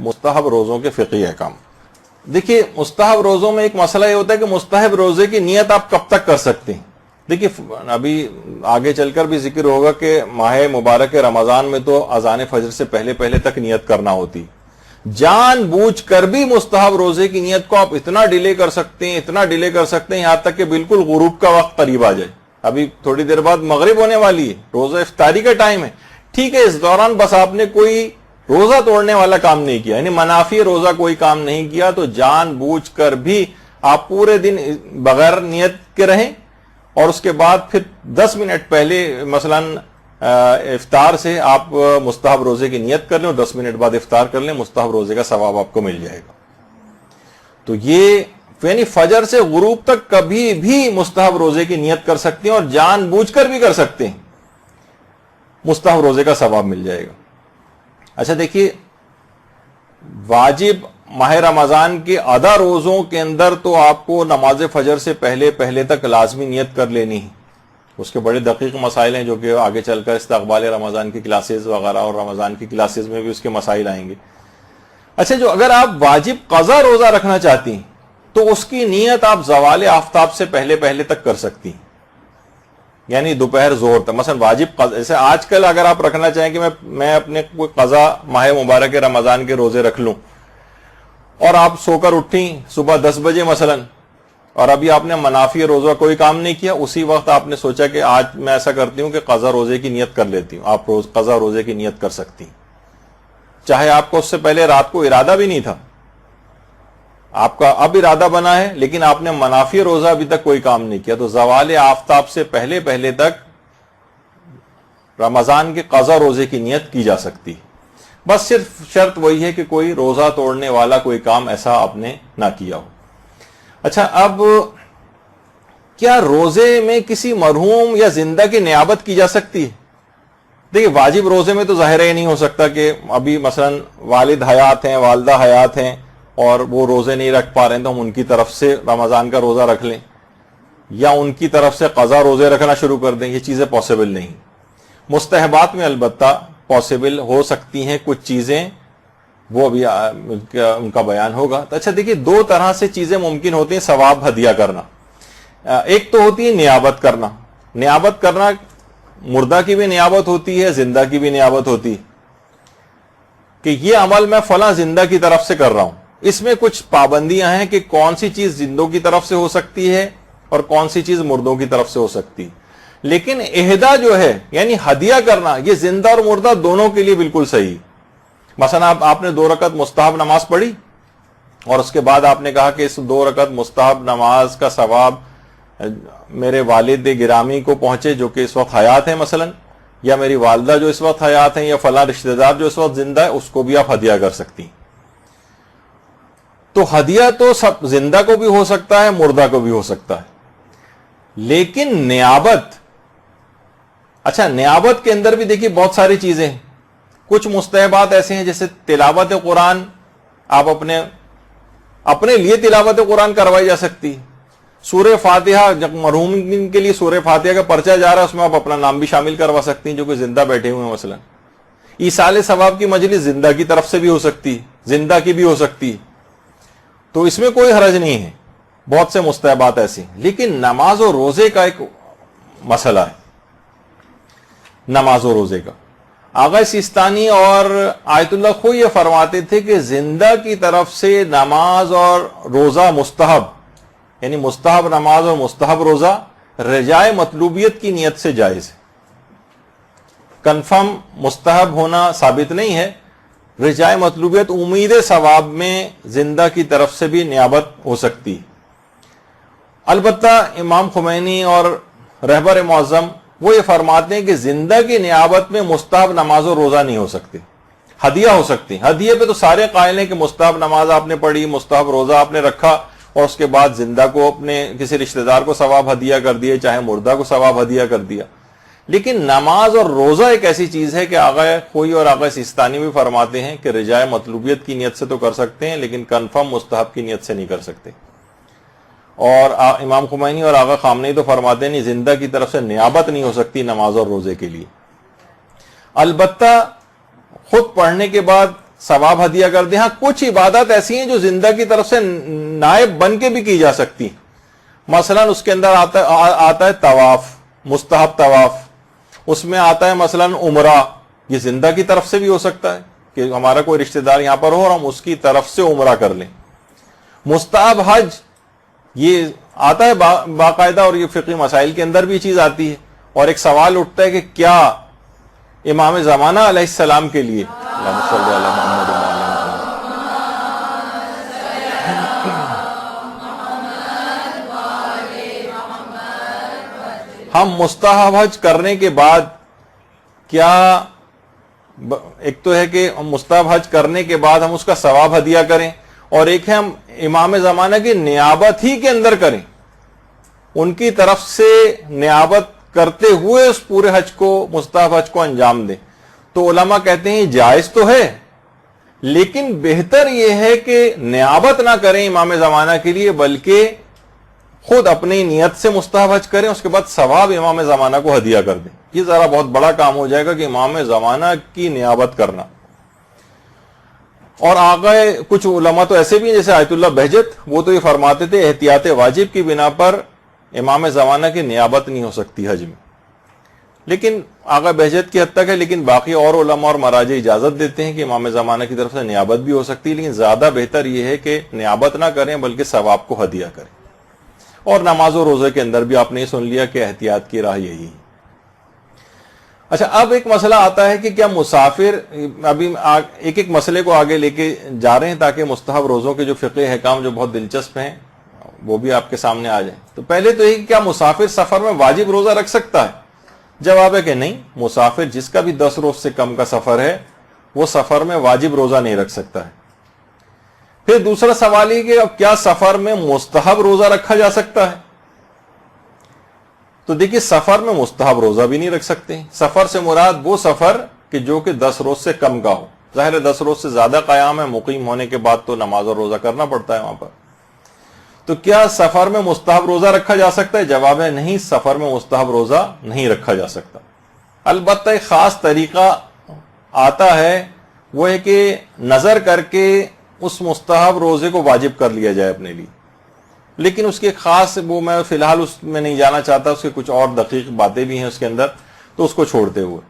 مستحب روزوں کے فقہی احکام. دیکھیے مستحب روزوں میں ایک مسئلہ یہ ہوتا ہے کہ مستحب روزے کی نیت آپ کب تک کر سکتے ہیں. دیکھیے ابھی آگے چل کر بھی ذکر ہوگا کہ ماہ مبارک رمضان میں تو اذان فجر سے پہلے تک نیت کرنا ہوتی. جان بوجھ کر بھی مستحب روزے کی نیت کو آپ اتنا ڈیلے کر سکتے ہیں یہاں تک کہ بالکل غروب کا وقت قریب آ جائے. ابھی تھوڑی دیر بعد مغرب ہونے والی ہے, روزہ افطاری کا ٹائم ہے. ٹھیک ہے, اس دوران بس آپ نے کوئی روزہ توڑنے والا کام نہیں کیا, یعنی منافی روزہ کوئی کام نہیں کیا, تو جان بوجھ کر بھی آپ پورے دن بغیر نیت کے رہیں اور اس کے بعد پھر 10 منٹ پہلے مثلاً افطار سے آپ مستحب روزے کی نیت کر لیں اور 10 منٹ بعد افطار کر لیں, مستحب روزے کا ثواب آپ کو مل جائے گا. تو یہ یعنی فجر سے غروب تک کبھی بھی مستحب روزے کی نیت کر سکتے ہیں اور جان بوجھ کر بھی کر سکتے ہیں, مستحب روزے کا ثواب مل جائے گا. اچھا دیکھیے, واجب ماہ رمضان کے آدھا روزوں کے اندر تو آپ کو نماز فجر سے پہلے تک لازمی نیت کر لینی ہے. اس کے بڑے دقیق مسائل ہیں جو کہ آگے چل کر استقبال رمضان کی کلاسز وغیرہ اور رمضان کی کلاسز میں بھی اس کے مسائل آئیں گے. اچھا, جو اگر آپ واجب قضا روزہ رکھنا چاہتی ہیں تو اس کی نیت آپ زوال آفتاب سے پہلے تک کر سکتی ہیں, یعنی دوپہر زور تک. مثلا واجب قضا, جیسے آج کل اگر آپ رکھنا چاہیں کہ میں اپنے کوئی قضا ماہ مبارک رمضان کے روزے رکھ لوں, اور آپ سو کر اٹھیں صبح 10 بجے مثلا, اور ابھی آپ نے منافی روزہ کوئی کام نہیں کیا, اسی وقت آپ نے سوچا کہ آج میں ایسا کرتی ہوں کہ قضا روزے کی نیت کر لیتی ہوں. آپ قضا روزے کی نیت کر سکتی ہیں, چاہے آپ کو اس سے پہلے رات کو ارادہ بھی نہیں تھا, آپ کا اب ارادہ بنا ہے لیکن آپ نے منافی روزہ ابھی تک کوئی کام نہیں کیا, تو زوال آفتاب سے پہلے تک رمضان کے قضا روزے کی نیت کی جا سکتی. بس صرف شرط وہی ہے کہ کوئی روزہ توڑنے والا کوئی کام ایسا آپ نے نہ کیا ہو. اچھا, اب کیا روزے میں کسی مرحوم یا زندہ کی نیابت کی جا سکتی ہے؟ دیکھیے واجب روزے میں تو ظاہر ہی نہیں ہو سکتا کہ ابھی مثلا والد حیات ہیں, والدہ حیات ہیں اور وہ روزے نہیں رکھ پا رہے ہیں تو ہم ان کی طرف سے رمضان کا روزہ رکھ لیں یا ان کی طرف سے قضا روزے رکھنا شروع کر دیں. یہ چیزیں پاسبل نہیں. مستحبات میں البتہ پاسبل ہو سکتی ہیں کچھ چیزیں, وہ ابھی ان کا بیان ہوگا. تو اچھا دیکھیے, 2 طرح سے چیزیں ممکن ہوتی ہیں ثواب ہدیہ کرنا. ایک تو ہوتی ہے نیابت کرنا. نیابت کرنا مردہ کی بھی نیابت ہوتی ہے, زندہ کی بھی نیابت ہوتی ہے کہ یہ عمل میں فلاں زندہ کی طرف سے کر رہا ہوں. اس میں کچھ پابندیاں ہیں کہ کون سی چیز زندوں کی طرف سے ہو سکتی ہے اور کون سی چیز مردوں کی طرف سے ہو سکتی. لیکن اہدا جو ہے یعنی ہدیہ کرنا, یہ زندہ اور مردہ دونوں کے لیے بالکل صحیح. مثلا آپ نے 2 رکعت مستحب نماز پڑھی اور اس کے بعد آپ نے کہا کہ اس 2 رکعت مستحب نماز کا ثواب میرے والد گرامی کو پہنچے جو کہ اس وقت حیات ہیں مثلا, یا میری والدہ جو اس وقت حیات ہیں, یا فلاں رشتہ دار جو اس وقت زندہ ہے, اس کو بھی آپ ہدیہ کر سکتی. تو ہدیہ تو سب زندہ کو بھی ہو سکتا ہے, مردہ کو بھی ہو سکتا ہے. لیکن نیابت, اچھا نیابت کے اندر بھی دیکھیے بہت ساری چیزیں ہیں. کچھ مستحبات ایسے ہیں جیسے تلاوت قرآن, آپ اپنے لیے تلاوت قرآن کروائی جا سکتی. سورہ فاتحہ, جب مرحوم کے لیے سورہ فاتحہ کا پرچہ جا رہا ہے اس میں آپ اپنا نام بھی شامل کروا سکتی ہیں جو کہ زندہ بیٹھے ہوئے ہیں. مثلا ایصال ثواب کی مجلس زندہ کی طرف سے بھی ہو سکتی, زندہ کی بھی ہو سکتی, تو اس میں کوئی حرج نہیں ہے. بہت سے مستحبات ایسے ہیں. لیکن نماز و روزے کا ایک مسئلہ ہے. نماز و روزے کا آغا سیستانی اور آیت اللہ خو یہ فرماتے تھے کہ زندہ کی طرف سے نماز اور روزہ مستحب, یعنی مستحب نماز اور مستحب روزہ رجائے مطلوبیت کی نیت سے جائز ہے. کنفرم مستحب ہونا ثابت نہیں ہے. رجائے مطلوبیت امید ثواب میں زندہ کی طرف سے بھی نیابت ہو سکتی. البتہ امام خمینی اور رہبر معظم وہ یہ فرماتے ہیں کہ زندہ کی نیابت میں مستحب نماز و روزہ نہیں ہو سکتے, ہدیہ ہو سکتی. ہدیہ پہ تو سارے قائل ہیں کہ مستحب نماز آپ نے پڑھی, مستحب روزہ آپ نے رکھا اور اس کے بعد زندہ کو اپنے کسی رشتہ دار کو ثواب ہدیہ کر دیا, چاہے مردہ کو ثواب ہدیہ کر دیا. لیکن نماز اور روزہ ایک ایسی چیز ہے کہ آغا خوئی اور آغا سیستانی بھی فرماتے ہیں کہ رجائے مطلوبیت کی نیت سے تو کر سکتے ہیں لیکن کنفرم مستحب کی نیت سے نہیں کر سکتے. اور امام خمینی اور آغا خامنئی تو فرماتے ہیں نہیں, زندہ کی طرف سے نیابت نہیں ہو سکتی نماز اور روزے کے لیے. البتہ خود پڑھنے کے بعد ثواب ہدیہ کر دیں. ہاں کچھ عبادت ایسی ہیں جو زندہ کی طرف سے نائب بن کے بھی کی جا سکتی ہیں. مثلا اس کے اندر آتا ہے طواف، مستحب طواف. اس میں آتا ہے مثلا عمرہ، یہ زندہ کی طرف سے بھی ہو سکتا ہے کہ ہمارا کوئی رشتہ دار یہاں پر ہو اور ہم اس کی طرف سے عمرہ کر لیں. مستحب حج یہ آتا ہے باقاعدہ، اور یہ فقہی مسائل کے اندر بھی چیز آتی ہے. اور ایک سوال اٹھتا ہے کہ کیا امام زمانہ علیہ السلام کے لیے اللہم صلی علی محمد و علی محمد، ہم مستحب حج کرنے کے بعد کیا، ایک تو ہے کہ مستحب حج کرنے کے بعد ہم اس کا ثواب ہدیہ کریں، اور ایک ہے ہم امام زمانہ کی نیابت ہی کے اندر کریں، ان کی طرف سے نیابت کرتے ہوئے اس پورے حج کو، مستحب حج کو انجام دیں. تو علماء کہتے ہیں جائز تو ہے، لیکن بہتر یہ ہے کہ نیابت نہ کریں امام زمانہ کے لیے، بلکہ خود اپنی نیت سے مستحب حج کریں، اس کے بعد ثواب امام زمانہ کو ہدیہ کر دیں. یہ ذرا بہت بڑا کام ہو جائے گا کہ امام زمانہ کی نیابت کرنا. اور آگے کچھ علماء تو ایسے بھی ہیں جیسے آیت اللہ بہجت، وہ تو یہ فرماتے تھے احتیاط واجب کی بنا پر امام زمانہ کی نیابت نہیں ہو سکتی حج میں. لیکن آغا بہجت کی حد تک ہے، لیکن باقی اور علماء اور مراجع اجازت دیتے ہیں کہ امام زمانہ کی طرف سے نیابت بھی ہو سکتی ہے، لیکن زیادہ بہتر یہ ہے کہ نیابت نہ کریں بلکہ ثواب کو ہدیہ کریں. اور نماز و روزے کے اندر بھی آپ نے سن لیا کہ احتیاط کی راہ یہی ہے. اچھا، اب ایک مسئلہ آتا ہے کہ کیا مسافر، ابھی ایک ایک مسئلے کو آگے لے کے جا رہے ہیں تاکہ مستحب روزوں کے جو فقہی احکام جو بہت دلچسپ ہیں وہ بھی آپ کے سامنے آ جائیں. تو پہلے تو یہ کہ کیا مسافر سفر میں واجب روزہ رکھ سکتا ہے؟ جواب ہے کہ نہیں. مسافر جس کا بھی 10 روز سے کم کا سفر ہے وہ سفر میں واجب روزہ نہیں رکھ سکتا ہے. پھر دوسرا سوال یہ کہ اب کیا سفر میں مستحب روزہ رکھا جا سکتا ہے؟ تو دیکھیے، سفر میں مستحب روزہ بھی نہیں رکھ سکتے. سفر سے مراد وہ سفر کہ جو کہ 10 روز سے کم کا ہو. ظاہر ہے 10 روز سے زیادہ قیام ہے، مقیم ہونے کے بعد تو نماز اور روزہ کرنا پڑتا ہے وہاں پر. تو کیا سفر میں مستحب روزہ رکھا جا سکتا ہے؟ جواب ہے نہیں، سفر میں مستحب روزہ نہیں رکھا جا سکتا. البتہ ایک خاص طریقہ آتا ہے، وہ ہے کہ نظر کر کے اس مستحب روزے کو واجب کر لیا جائے اپنے لیے. لیکن اس کے خاص، وہ میں فی الحال اس میں نہیں جانا چاہتا، اس کے کچھ اور دقیق باتیں بھی ہیں اس کے اندر، تو اس کو چھوڑتے ہوئے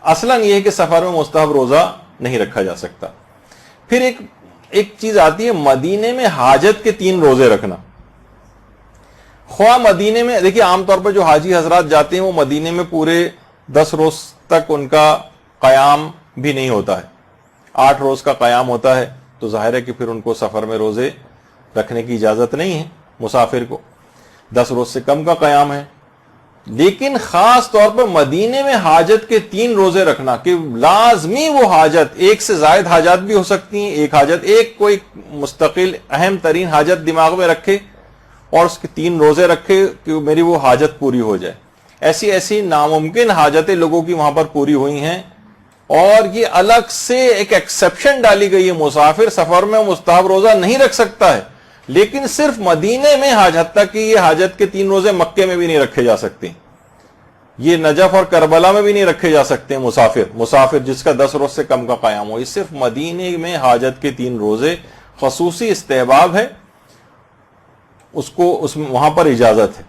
اصلاً یہ ہے کہ سفر میں مستحب روزہ نہیں رکھا جا سکتا. پھر ایک چیز آتی ہے مدینے میں حاجت کے 3 روزے رکھنا. خواہ مدینے میں، دیکھیے عام طور پر جو حاجی حضرات جاتے ہیں وہ مدینے میں پورے 10 روز تک ان کا قیام بھی نہیں ہوتا ہے، 8 روز کا قیام ہوتا ہے. تو ظاہر ہے کہ پھر ان کو سفر میں روزے رکھنے کی اجازت نہیں ہے. مسافر کو 10 روز سے کم کا قیام ہے. لیکن خاص طور پر مدینے میں حاجت کے 3 روزے رکھنا، کہ لازمی وہ حاجت، ایک سے زائد حاجات بھی ہو سکتی ہیں، ایک حاجت، ایک کوئی مستقل اہم ترین حاجت دماغ میں رکھے اور اس کے 3 روزے رکھے کہ میری وہ حاجت پوری ہو جائے. ایسی ناممکن حاجتیں لوگوں کی وہاں پر پوری ہوئی ہیں، اور یہ الگ سے ایک ایکسیپشن ڈالی گئی ہے. مسافر سفر میں مستحب روزہ نہیں رکھ سکتا ہے، لیکن صرف مدینے میں حاجت تک کہ یہ حاجت کے 3 روزے مکے میں بھی نہیں رکھے جا سکتے، یہ نجف اور کربلا میں بھی نہیں رکھے جا سکتے. مسافر جس کا 10 روز سے کم کا قیام ہو، یہ صرف مدینے میں حاجت کے 3 روزے خصوصی استحباب ہے، وہاں پر اجازت ہے.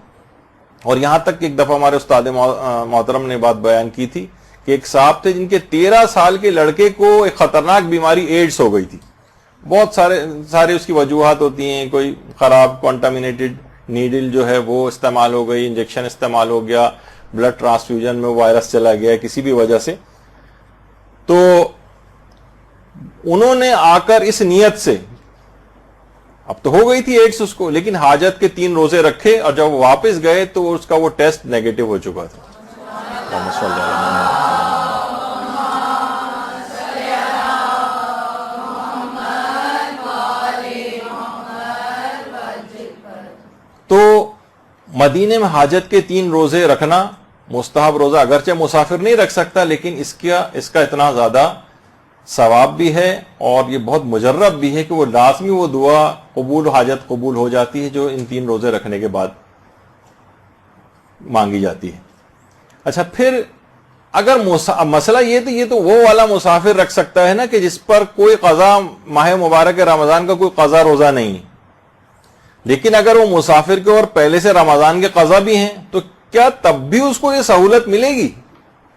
اور یہاں تک کہ ایک دفعہ ہمارے استاد محترم نے بات بیان کی تھی کہ ایک صاحب تھے جن کے 13 سال کے لڑکے کو ایک خطرناک بیماری ایڈز ہو گئی تھی. بہت سارے اس کی وجوہات ہوتی ہیں، کوئی خراب کنٹامینیٹڈ نیڈل جو ہے وہ استعمال ہو گئی، انجیکشن استعمال ہو گیا، بلڈ ٹرانسفیوژن میں وائرس چلا گیا کسی بھی وجہ سے. تو انہوں نے آ کر اس نیت سے، اب تو ہو گئی تھی ایڈز اس کو، لیکن حاجت کے 3 روزے رکھے، اور جب وہ واپس گئے تو اس کا وہ ٹیسٹ نیگیٹو ہو چکا تھا. تو مدینے میں حاجت کے 3 روزے رکھنا مستحب روزہ، اگرچہ مسافر نہیں رکھ سکتا، لیکن اس کا اتنا زیادہ ثواب بھی ہے اور یہ بہت مجرب بھی ہے کہ وہ لازمی وہ دعا قبول، حاجت قبول ہو جاتی ہے جو ان 3 روزے رکھنے کے بعد مانگی جاتی ہے. اچھا، پھر اگر مسئلہ یہ تو وہ والا مسافر رکھ سکتا ہے نا کہ جس پر کوئی قضا ماہ مبارک رمضان کا کوئی قضا روزہ نہیں ہے، لیکن اگر وہ مسافر کے اور پہلے سے رمضان کے قضا بھی ہیں تو کیا تب بھی اس کو یہ سہولت ملے گی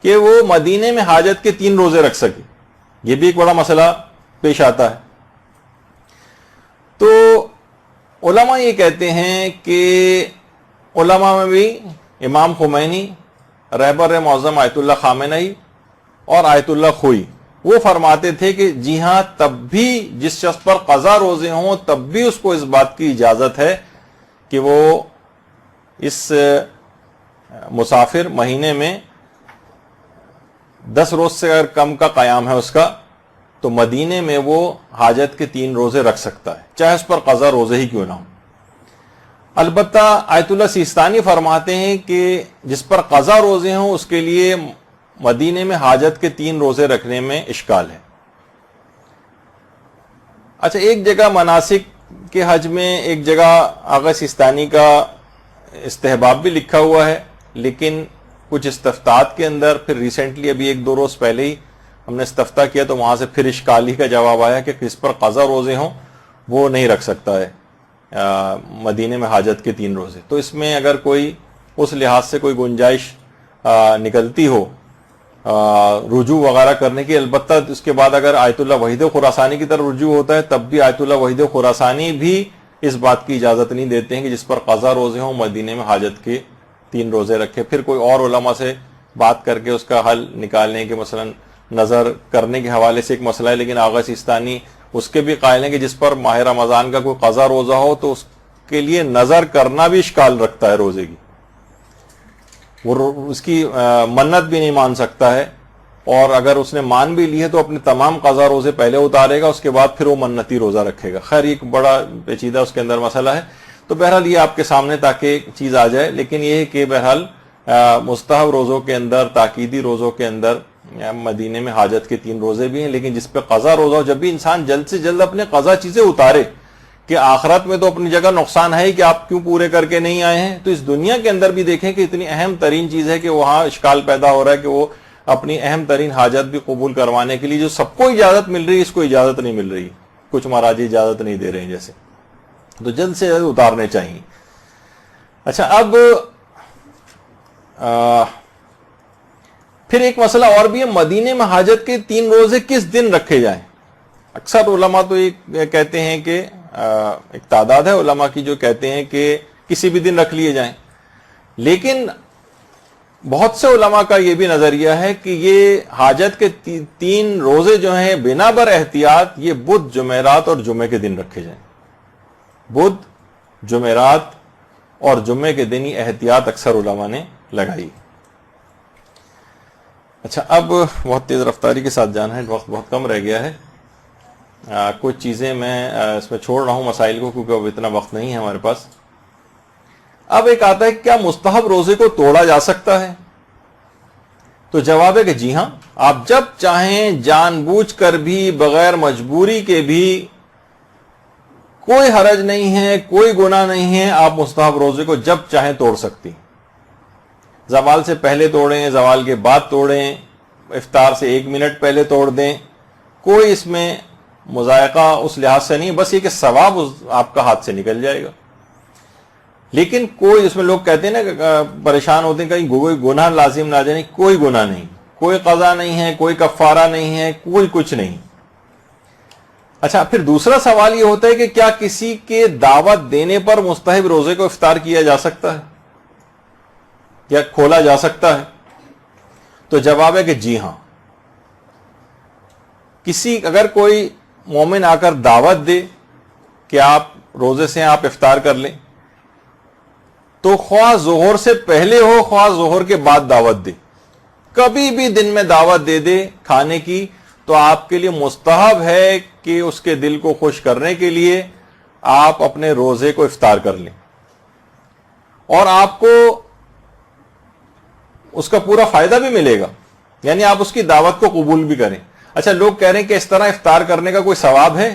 کہ وہ مدینے میں حاجت کے 3 روزے رکھ سکے؟ یہ بھی ایک بڑا مسئلہ پیش آتا ہے۔ تو علماء یہ کہتے ہیں کہ علماء میں بھی امام خمینی، رہبر معظم آیت اللہ خامنئی اور آیت اللہ خوئی، وہ فرماتے تھے کہ جی ہاں، تب بھی جس شخص پر قضا روزے ہوں تب بھی اس کو اس بات کی اجازت ہے کہ وہ اس مسافر مہینے میں 10 روز سے اگر کم کا قیام ہے اس کا، تو مدینے میں وہ حاجت کے 3 روزے رکھ سکتا ہے، چاہے اس پر قضا روزے ہی کیوں نہ ہو۔ البتہ آیت اللہ سیستانی فرماتے ہیں کہ جس پر قضا روزے ہوں اس کے لیے مدینے میں حاجت کے 3 روزے رکھنے میں اشکال ہے۔ اچھا، ایک جگہ مناسک کے حج میں ایک جگہ آغا سیستانی کا استحباب بھی لکھا ہوا ہے، لیکن کچھ استفتاحات کے اندر پھر ریسنٹلی ابھی 1-2 روز پہلے ہی ہم نے استفتاح کیا تو وہاں سے پھر اشکال ہی کا جواب آیا کہ جس پر قضا روزے ہوں وہ نہیں رکھ سکتا ہے مدینے میں حاجت کے 3 روزے۔ تو اس میں اگر کوئی اس لحاظ سے کوئی گنجائش نکلتی ہو رجوع وغیرہ کرنے کی، البتہ اس کے بعد اگر آیت اللہ وحید خراسانی کی طرف رجوع ہوتا ہے تب بھی آیت اللہ وحید خراسانی بھی اس بات کی اجازت نہیں دیتے ہیں کہ جس پر قضا روزے ہوں مدینے میں حاجت کے 3 روزے رکھے۔ پھر کوئی اور علماء سے بات کر کے اس کا حل نکالنے کے، مثلا نظر کرنے کے حوالے سے ایک مسئلہ ہے، لیکن آغا سیستانی اس کے بھی قائل ہیں کہ جس پر ماہ رمضان کا کوئی قضا روزہ ہو تو اس کے لیے نظر کرنا بھی اشکال رکھتا ہے روزے کی، وہ اس کی منت بھی نہیں مان سکتا ہے، اور اگر اس نے مان بھی لی ہے تو اپنے تمام قضا روزے پہلے اتارے گا، اس کے بعد پھر وہ منتی روزہ رکھے گا۔ خیر ایک بڑا پیچیدہ اس کے اندر مسئلہ ہے، تو بہرحال یہ آپ کے سامنے تاکہ ایک چیز آ جائے، لیکن یہ ہے کہ بہرحال مستحب روزوں کے اندر، تاکیدی روزوں کے اندر مدینے میں حاجت کے 3 روزے بھی ہیں، لیکن جس پہ قضا روزہ ہو، جب بھی انسان جلد سے جلد اپنے قضا چیزیں اتارے، کہ آخرت میں تو اپنی جگہ نقصان ہے کہ آپ کیوں پورے کر کے نہیں آئے ہیں، تو اس دنیا کے اندر بھی دیکھیں کہ اتنی اہم ترین چیز ہے کہ وہاں اشکال پیدا ہو رہا ہے کہ وہ اپنی اہم ترین حاجت بھی قبول کروانے کے لیے جو سب کو اجازت مل رہی ہے اس کو اجازت نہیں مل رہی، کچھ مراجع اجازت نہیں دے رہے ہیں جیسے، تو جلد سے جلد اتارنے چاہیے۔ اچھا، اب پھر ایک مسئلہ اور بھی ہے، مدینے میں حاجت کے 3 روزے کس دن رکھے جائیں؟ اکثر علماء تو یہ کہتے ہیں کہ ایک تعداد ہے علماء کی جو کہتے ہیں کہ کسی بھی دن رکھ لیے جائیں، لیکن بہت سے علماء کا یہ بھی نظریہ ہے کہ یہ حاجت کے 3 روزے جو ہیں بنا بر احتیاط یہ بدھ، جمعرات اور جمعے کے دن رکھے جائیں۔ بدھ، جمعرات اور جمعے کے دن ہی احتیاط اکثر علماء نے لگائی۔ اچھا، اب بہت تیز رفتاری کے ساتھ جانا ہے، وقت بہت کم رہ گیا ہے، کچھ چیزیں میں اس میں چھوڑ رہا ہوں مسائل کو کیونکہ اب اتنا وقت نہیں ہے ہمارے پاس۔ اب ایک آتا ہے کیا مستحب روزے کو توڑا جا سکتا ہے؟ تو جواب ہے کہ جی ہاں، آپ جب چاہیں جان بوجھ کر بھی، بغیر مجبوری کے بھی، کوئی حرج نہیں ہے، کوئی گناہ نہیں ہے، آپ مستحب روزے کو جب چاہیں توڑ سکتی۔ زوال سے پہلے توڑیں، زوال کے بعد توڑیں، افطار سے 1 منٹ پہلے توڑ دیں، کوئی اس میں مذائقہ اس لحاظ سے نہیں، بس یہ کہ ثواب آپ کا ہاتھ سے نکل جائے گا۔ لیکن کوئی اس میں لوگ کہتے ہیں نا کہ پریشان ہوتے ہیں کہیں کوئی گناہ لازم نہ جائے، کوئی گناہ نہیں، کوئی قضا نہیں ہے، کوئی کفارہ نہیں ہے، کوئی کچھ نہیں۔ اچھا، پھر دوسرا سوال یہ ہوتا ہے کہ کیا کسی کے دعوت دینے پر مستحب روزے کو افطار کیا جا سکتا ہے یا کھولا جا سکتا ہے؟ تو جواب ہے کہ جی ہاں، اگر کوئی مومن آ کر دعوت دے کہ آپ روزے سے آپ افطار کر لیں، تو خواہ ظہر سے پہلے ہو خواہ ظہر کے بعد دعوت دے، کبھی بھی دن میں دعوت دے دے کھانے کی، تو آپ کے لیے مستحب ہے کہ اس کے دل کو خوش کرنے کے لیے آپ اپنے روزے کو افطار کر لیں، اور آپ کو اس کا پورا فائدہ بھی ملے گا، یعنی آپ اس کی دعوت کو قبول بھی کریں۔ اچھا، لوگ کہہ رہے ہیں کہ اس طرح افطار کرنے کا کوئی ثواب ہے؟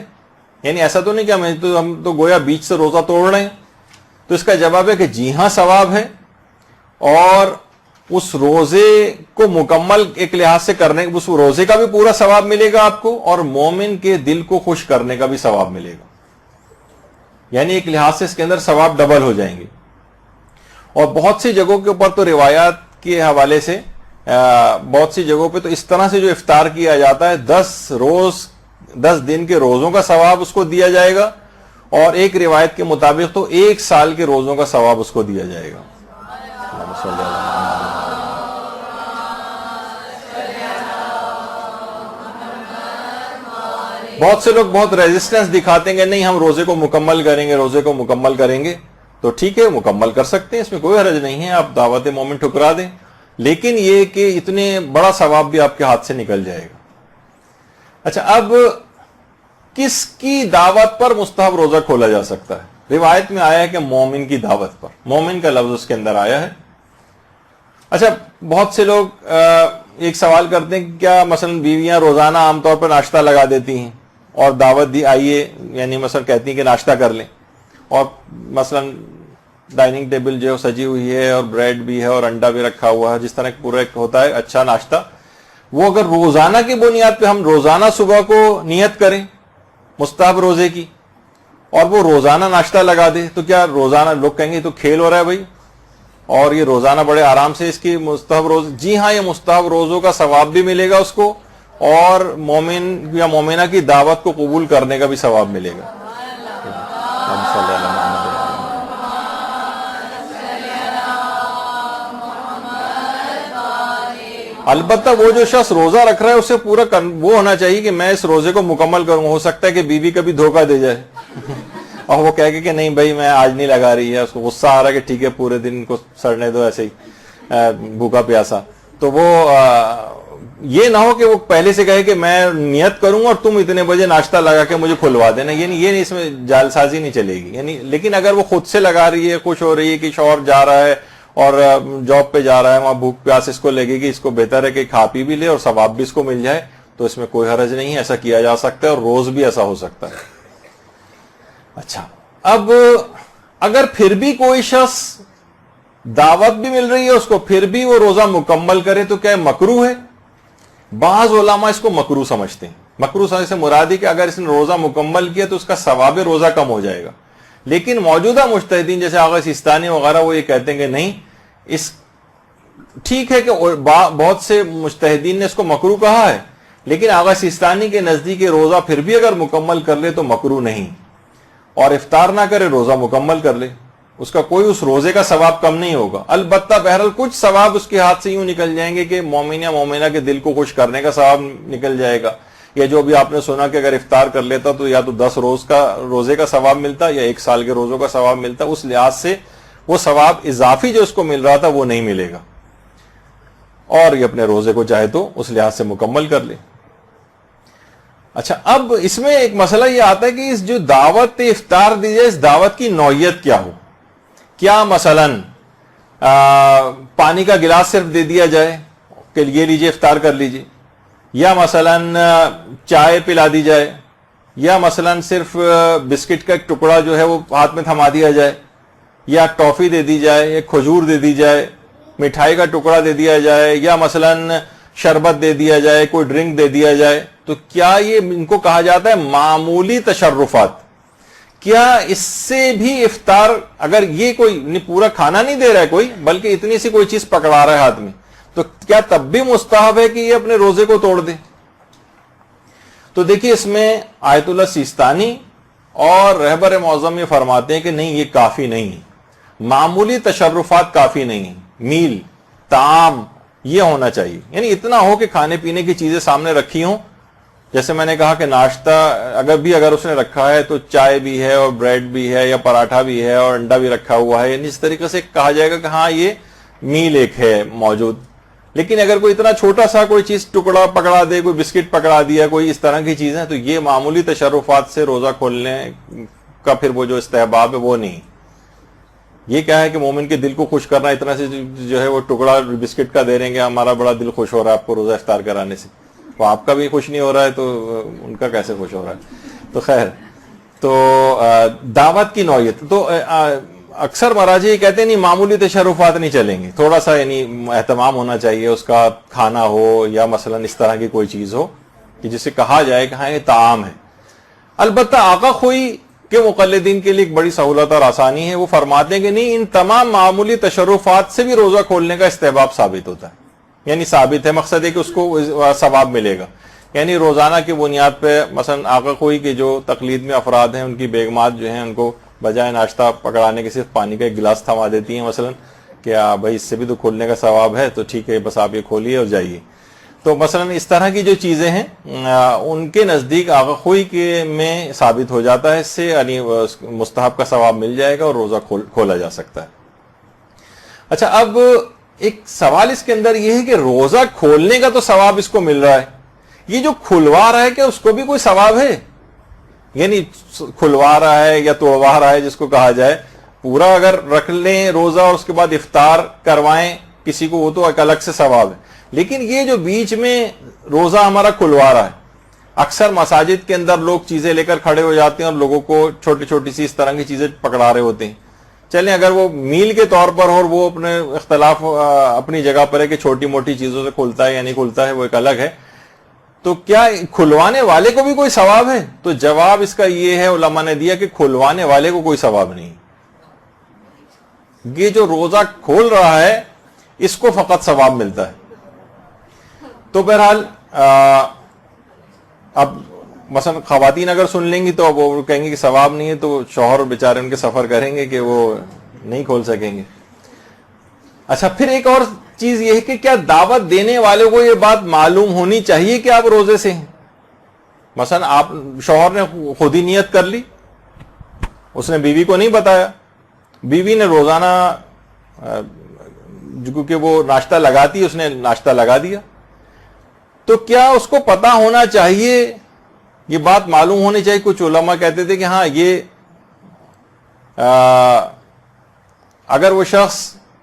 یعنی ایسا تو نہیں کہ ہم تو گویا بیچ سے روزہ توڑ رہے ہیں؟ تو اس کا جواب ہے کہ جی ہاں ثواب ہے، اور اس روزے کو مکمل ایک لحاظ سے کرنے، اس روزے کا بھی پورا ثواب ملے گا آپ کو، اور مومن کے دل کو خوش کرنے کا بھی ثواب ملے گا. یعنی ایک لحاظ سے اس کے اندر ثواب ڈبل ہو جائیں گے. اور بہت سی جگہوں کے اوپر تو روایات کے حوالے سے بہت سی جگہوں پہ تو اس طرح سے جو افطار کیا جاتا ہے 10 دن کے روزوں کا ثواب اس کو دیا جائے گا، اور ایک روایت کے مطابق تو 1 سال کے روزوں کا ثواب اس کو دیا جائے گا. بہت سے لوگ بہت ریزسٹنس دکھاتے ہیں کہ نہیں ہم روزے کو مکمل کریں گے، روزے کو مکمل کریں گے. تو ٹھیک ہے، مکمل کر سکتے ہیں، اس میں کوئی حرج نہیں ہے، آپ دعوت مومن ٹھکرا دیں، لیکن یہ کہ اتنے بڑا ثواب بھی آپ کے ہاتھ سے نکل جائے گا. اچھا، اب کس کی دعوت پر مستحب روزہ کھولا جا سکتا ہے؟ روایت میں آیا ہے کہ مومن کی دعوت پر، مومن کا لفظ اس کے اندر آیا ہے. اچھا، بہت سے لوگ ایک سوال کرتے ہیں کہ کیا مثلا بیویاں روزانہ عام طور پر ناشتہ لگا دیتی ہیں اور دعوت دی آئیے، یعنی مثلا کہتی ہیں کہ ناشتہ کر لیں، اور مثلا ڈائننگ ٹیبل جو سجی ہوئی ہے اور بریڈ بھی ہے اور انڈا بھی رکھا ہوا ہے، جس طرح پورا ایک ہوتا ہے اچھا ناشتہ، وہ اگر روزانہ کی بنیاد پہ ہم روزانہ صبح کو نیت کریں مستحب روزے کی اور وہ روزانہ ناشتہ لگا دے، تو کیا روزانہ لوگ کہیں گے تو کھیل ہو رہا ہے بھائی، اور یہ روزانہ بڑے آرام سے اس کی مستحب روز؟ جی ہاں، یہ مستحب روزوں کا ثواب بھی ملے گا اس کو، اور مومن یا مومنہ کی دعوت کو قبول کرنے کا بھی ثواب ملے گا. البتہ وہ جو شخص روزہ رکھ رہا ہے اسے پورا وہ ہونا چاہیے کہ میں اس روزے کو مکمل کروں. ہو سکتا ہے کہ بیوی کبھی دھوکہ دے جائے اور وہ کہے کہ نہیں بھائی میں آج نہیں لگا رہی ہے، اس کو غصہ آ رہا ہے کہ ٹھیک ہے پورے دن کو سڑنے دو ایسے ہی بھوکا پیاسا. تو وہ یہ نہ ہو کہ وہ پہلے سے کہے کہ میں نیت کروں اور تم اتنے بجے ناشتہ لگا کے مجھے کھلوا دینا، یہ نہیں، اس میں جال سازی نہیں چلے گی. یعنی لیکن اگر وہ خود سے لگا رہی ہے، خوش ہو رہی ہے کہ شوہر جا رہا ہے اور جاب پہ جا رہا ہے، وہاں بھوک پیاس اس کو لگے گی، اس کو بہتر ہے کہ کھا پی بھی لے اور ثواب بھی اس کو مل جائے، تو اس میں کوئی حرج نہیں ہے، ایسا کیا جا سکتا ہے، اور روز بھی ایسا ہو سکتا ہے. اچھا، اب اگر پھر بھی کوئی شخص دعوت بھی مل رہی ہے اس کو پھر بھی وہ روزہ مکمل کرے تو کیا مکروہ ہے؟ بعض علماء اس کو مکروہ سمجھتے ہیں. مکروہ سمجھنے سے مراد ہے کہ اگر اس نے روزہ مکمل کیا تو اس کا ثواب روزہ کم ہو جائے گا. لیکن موجودہ مجتہدین جیسے آغا سیستانی وغیرہ وہ یہ کہتے ہیں کہ نہیں، اس ٹھیک ہے کہ بہت سے مجتہدین نے اس کو مکروہ کہا ہے، لیکن آغا سیستانی کے نزدیک روزہ پھر بھی اگر مکمل کر لے تو مکروہ نہیں، اور افطار نہ کرے روزہ مکمل کر لے، اس کا کوئی اس روزے کا ثواب کم نہیں ہوگا. البتہ بہرحال کچھ ثواب اس کے ہاتھ سے یوں نکل جائیں گے کہ مومن یا مومنہ کے دل کو خوش کرنے کا ثواب نکل جائے گا. یا جو بھی آپ نے سنا کہ اگر افطار کر لیتا تو یا تو 10 روزے کا ثواب ملتا یا 1 سال کے روزوں کا ثواب ملتا، اس لحاظ سے وہ ثواب اضافی جو اس کو مل رہا تھا وہ نہیں ملے گا، اور یہ اپنے روزے کو چاہے تو اس لحاظ سے مکمل کر لے. اچھا، اب اس میں ایک مسئلہ یہ آتا ہے کہ اس جو دعوت افطار دی جائے اس دعوت کی نوعیت کیا ہو. کیا مثلا پانی کا گلاس صرف دے دیا جائے کہ یہ لیجیے افطار کر لیجیے، یا مثلا چائے پلا دی جائے، یا مثلا صرف بسکٹ کا ایک ٹکڑا جو ہے وہ ہاتھ میں تھما دیا جائے، یا ٹافی دے دی جائے، یا کھجور دے دی جائے، مٹھائی کا ٹکڑا دے دیا جائے، یا مثلا شربت دے دیا جائے، کوئی ڈرنک دے دیا جائے، تو کیا یہ ان کو کہا جاتا ہے معمولی تشرفات؟ کیا اس سے بھی افطار، اگر یہ کوئی پورا کھانا نہیں دے رہا ہے کوئی بلکہ اتنی سی کوئی چیز پکڑا رہا ہے ہاتھ میں، تو کیا تب بھی مستحب ہے کہ یہ اپنے روزے کو توڑ دے؟ تو دیکھیے اس میں آیت اللہ سیستانی اور رہبر معظم یہ فرماتے ہیں کہ نہیں، یہ کافی نہیں ہے، معمولی تشرفات کافی نہیں ہے، میل طعام یہ ہونا چاہیے. یعنی اتنا ہو کہ کھانے پینے کی چیزیں سامنے رکھی ہوں، جیسے میں نے کہا کہ ناشتہ اگر اس نے رکھا ہے تو چائے بھی ہے اور بریڈ بھی ہے یا پراٹھا بھی ہے اور انڈا بھی رکھا ہوا ہے، یعنی اس طریقے سے کہا جائے گا کہ ہاں یہ میل ایک ہے موجود. لیکن اگر کوئی اتنا چھوٹا سا کوئی چیز ٹکڑا پکڑا دے، کوئی بسکٹ پکڑا دیا، کوئی اس طرح کی چیزیں، تو یہ معمولی تشرفات سے روزہ کھولنے کا پھر وہ جو استحباب ہے وہ نہیں. یہ کیا ہے کہ مومن کے دل کو خوش کرنا، اتنا سے جو ہے وہ ٹکڑا بسکٹ کا دے رہیں گے، ہمارا بڑا دل خوش ہو رہا ہے آپ کو روزہ افطار کرانے سے، تو آپ کا بھی خوش نہیں ہو رہا ہے تو ان کا کیسے خوش ہو رہا ہے؟ تو خیر، تو دعوت کی نوعیت، تو اکثر مراجع یہ کہتے ہیں نہیں معمولی تشرفات نہیں چلیں گے, تھوڑا سا یعنی اہتمام ہونا چاہیے, اس کا کھانا ہو یا مثلا اس طرح کی کوئی چیز ہو کہ جسے کہا جائے کہ ہاں یہ طعام ہے. البتہ آقا خوئی کے مقلدین کے لیے ایک بڑی سہولت اور آسانی ہے, وہ فرماتے ہیں کہ نہیں ان تمام معمولی تشرفات سے بھی روزہ کھولنے کا استحباب ثابت ہوتا ہے, یعنی ثابت ہے, مقصد ہے کہ اس کو ثواب ملے گا. یعنی روزانہ کی بنیاد پہ مثلا آقا خوئی کے جو تقلید میں افراد ہیں ان کی بیگمات جو ہیں ان کو بجائے ناشتہ پکڑانے کے صرف پانی کا ایک گلاس تھما دیتی ہیں مثلا کہ بھائی اس سے بھی تو کھولنے کا ثواب ہے, تو ٹھیک ہے بس آپ یہ کھولیے اور جائیے. تو مثلا اس طرح کی جو چیزیں ہیں ان کے نزدیک آقا خوئی کے میں ثابت ہو جاتا ہے, اس سے یعنی مستحب کا ثواب مل جائے گا اور روزہ کھولا جا سکتا ہے. اچھا, اب ایک سوال اس کے اندر یہ ہے کہ روزہ کھولنے کا تو ثواب اس کو مل رہا ہے, یہ جو کھلوا رہا ہے کہ اس کو بھی کوئی ثواب ہے؟ یعنی کھلوا رہا ہے یا توڑوا رہا ہے جس کو کہا جائے, پورا اگر رکھ لیں روزہ اور اس کے بعد افطار کروائیں کسی کو, وہ تو ایک الگ سے ثواب ہے. لیکن یہ جو بیچ میں روزہ ہمارا کھلوا رہا ہے, اکثر مساجد کے اندر لوگ چیزیں لے کر کھڑے ہو جاتے ہیں اور لوگوں کو چھوٹی چھوٹی سی اس طرح کی چیزیں پکڑا رہے ہوتے ہیں. چلیں اگر وہ میل کے طور پر اور وہ اپنے اختلاف اپنی جگہ پر ہے کہ چھوٹی موٹی چیزوں سے کھلتا ہے یا نہیں کھلتا ہے, وہ ایک الگ ہے, تو کیا کھلوانے والے کو بھی کوئی ثواب ہے؟ تو جواب اس کا یہ ہے علماء نے دیا کہ کھلوانے والے کو کوئی ثواب نہیں, یہ جو روزہ کھول رہا ہے اس کو فقط ثواب ملتا ہے. تو بہرحال اب مثلا خواتین اگر سن لیں گی تو اب وہ کہیں گے کہ ثواب نہیں ہے, تو شوہر بیچارے ان کے سفر کریں گے کہ وہ نہیں کھول سکیں گے. اچھا, پھر ایک اور چیز یہ ہے کہ کیا دعوت دینے والے کو یہ بات معلوم ہونی چاہیے کہ آپ روزے سے ہیں؟ مثلا آپ شوہر نے خود ہی نیت کر لی, اس نے بیوی کو نہیں بتایا, بیوی نے روزانہ کیونکہ وہ ناشتہ لگاتی, اس نے ناشتہ لگا دیا, تو کیا اس کو پتا ہونا چاہیے, یہ بات معلوم ہونی چاہیے؟ کچھ علماء کہتے تھے کہ ہاں یہ اگر وہ شخص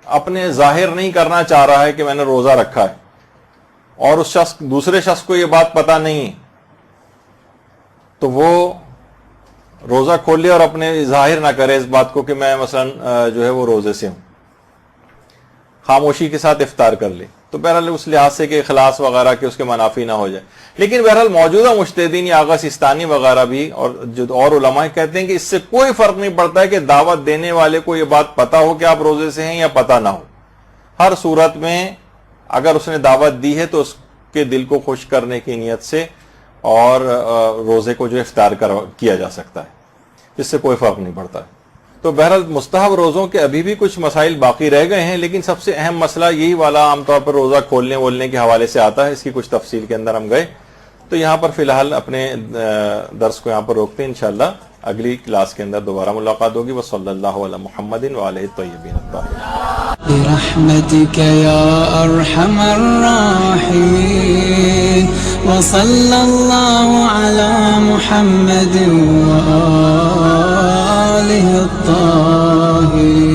اپنے ظاہر نہیں کرنا چاہ رہا ہے کہ میں نے روزہ رکھا ہے اور اس شخص دوسرے شخص کو یہ بات پتا نہیں ہے, تو وہ روزہ کھول لے اور اپنے ظاہر نہ کرے اس بات کو کہ میں مثلا جو ہے وہ روزے سے ہوں, خاموشی کے ساتھ افطار کر لے. تو بہرحال اس لحاظ سے کہ اخلاص وغیرہ کے اس کے منافی نہ ہو جائے. لیکن بہرحال موجودہ مجتہدین یا آغا سیستانی وغیرہ بھی اور علماء کہتے ہیں کہ اس سے کوئی فرق نہیں پڑتا ہے کہ دعوت دینے والے کو یہ بات پتا ہو کہ آپ روزے سے ہیں یا پتا نہ ہو. ہر صورت میں اگر اس نے دعوت دی ہے تو اس کے دل کو خوش کرنے کی نیت سے اور روزے کو جو افطار کیا جا سکتا ہے, اس سے کوئی فرق نہیں پڑتا ہے. تو بہرحال مستحب روزوں کے ابھی بھی کچھ مسائل باقی رہ گئے ہیں, لیکن سب سے اہم مسئلہ یہی والا عام طور پر روزہ کھولنے وولنے کے حوالے سے آتا ہے, اس کی کچھ تفصیل کے اندر ہم گئے. تو یہاں پر فی الحال اپنے درس کو یہاں پر روکتے ہیں, انشاءاللہ اگلی کلاس کے اندر دوبارہ ملاقات ہوگی. وصلی اللہ علی محمد وآلہ الطیبین الطاہرین. برحمتك يا أرحم الراحمين وصلى الله على محمد وآله الطاهرين.